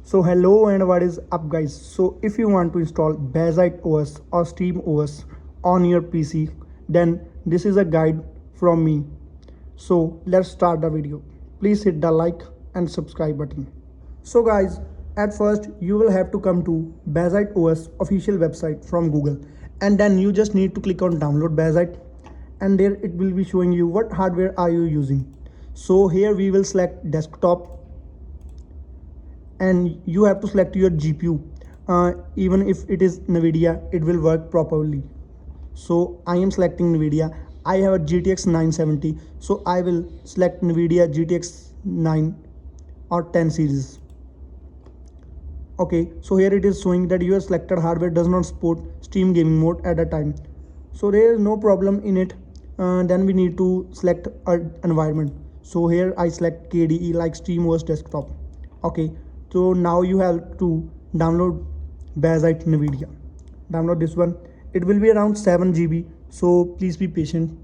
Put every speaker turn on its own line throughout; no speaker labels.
So hello and what is up guys. So if you want to install Bazzite OS or SteamOS on your PC, then this is a guide from me. So let's start the video. Please hit the like and subscribe button. So guys, at first you will have to come to Bazzite OS official website from Google, and then you just need to click on download Bazzite, and there it will be showing you what hardware are you using. So here we will select desktop, and you have to select your GPU. Even if it is NVIDIA, it will work properly. So I am selecting NVIDIA. I have a GTX 970, so I will select NVIDIA GTX 9 or 10 series. Okay, so here it is showing that your selected hardware does not support Steam gaming mode at a time. So there is no problem in it. Then we need to select an environment. So here I select KDE like SteamOS desktop. Okay, so now you have to download Bazzite NVIDIA. Download this one. It will be around 7 GB, so please be patient.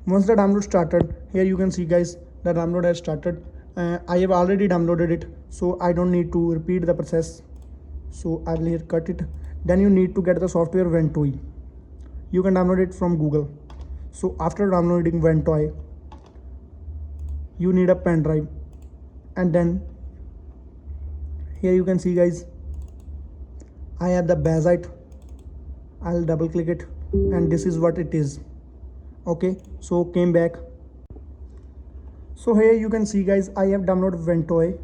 Once the download started, here you can see guys, the download has started. I have already downloaded it, so I don't need to repeat the process. So I will here cut it. Then you need to get the software Ventoy. You can download it from Google. So after downloading Ventoy, you need a pen drive, and then here you can see guys, I have the Bazzite. I'll double click it, and this is what it is. Okay, so came back. So here you can see guys, I have downloaded Ventoy.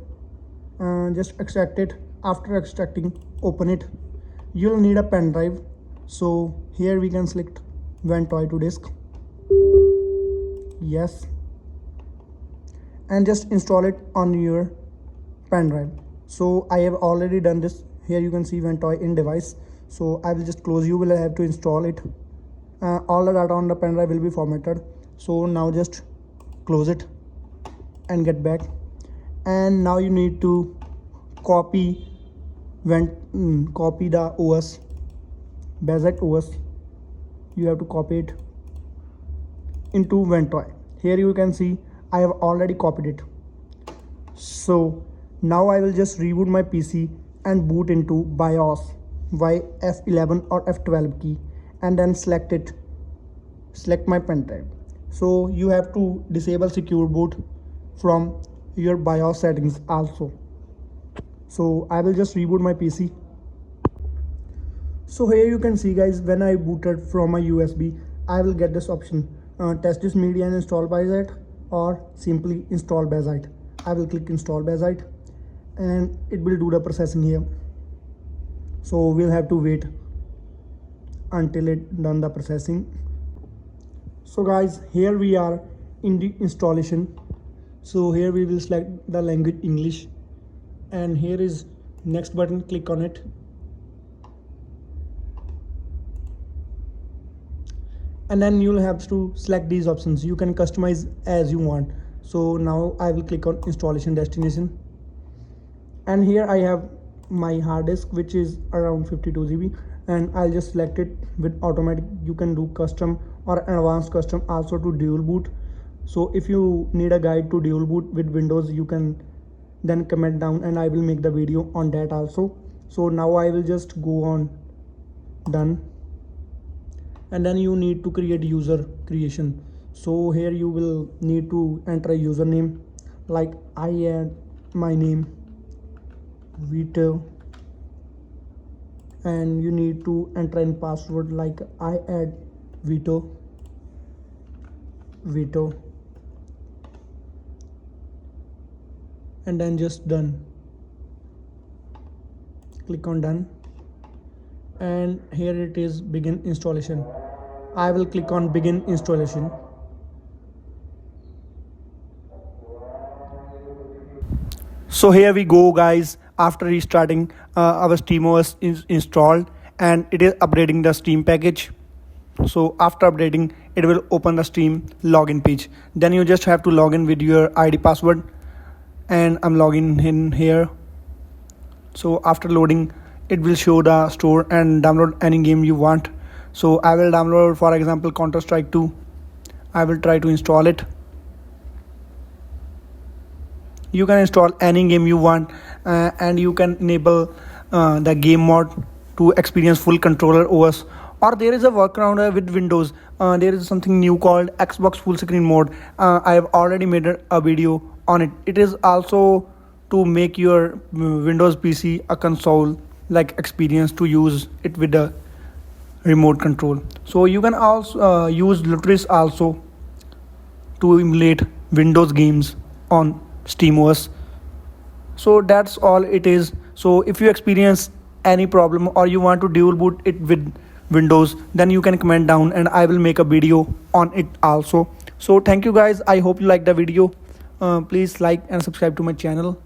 Just extract it. After extracting, open it. You'll need a pen drive. So here we can select Ventoy to disk. Yes. And just install it on your pen drive. So I have already done this. Here you can see Ventoy in device. So I will just close. You will have to install it. All the data on the pen drive will be formatted. So now just close it and get back. And now you need to copy the OS, Bazzite OS. You have to copy it into Ventoy. Here you can see I have already copied it. So now I will just reboot my PC and boot into BIOS by F11 or F12 key, and then select my pen drive. So you have to disable secure boot from your BIOS settings also. So I will just reboot my PC. So here you can see guys, when I booted from my USB, I will get this option, test this media and install Bazzite, or simply install Bazzite. I will click install Bazzite, and it will do the processing here. So we'll have to wait until it done the processing. So guys, here we are in the installation. So here we will select the language English, and here is next button, click on it. And then you'll have to select these options. You can customize as you want. So now I will click on installation destination, and here I have my hard disk, which is around 52 GB, and I'll just select it with automatic. You can do custom or advanced custom also to dual boot. So if you need a guide to dual boot with Windows, you can then comment down and I will make the video on that also. So now I will just go on done, and then you need to create user creation. So here you will need to enter a username, like I add my name Vito, and you need to enter in password like I add Vito, and then just done. Click on done, and here it is begin installation. I will click on begin installation. So here we go guys, after restarting our SteamOS is installed, and it is updating the Steam package. So after updating, it will open the Steam login page. Then you just have to log in with your ID password, and I'm logging in here. So after loading, it will show the store and download any game you want. So I will download, for example, Counter-Strike 2. I will try to install it. you can install any game you want, and you can enable the game mode to experience full controller OS. Or there is a workaround with Windows. There is something new called Xbox full screen mode. I have already made a video on it. It is also to make your Windows PC a console like experience to use it with the remote control. So you can also use Lutris also to emulate Windows games on SteamOS. So that's all it is. So if you experience any problem or you want to dual boot it with Windows, then you can comment down and I will make a video on it also. So thank you guys, I hope you like the video. Please like and subscribe to my channel.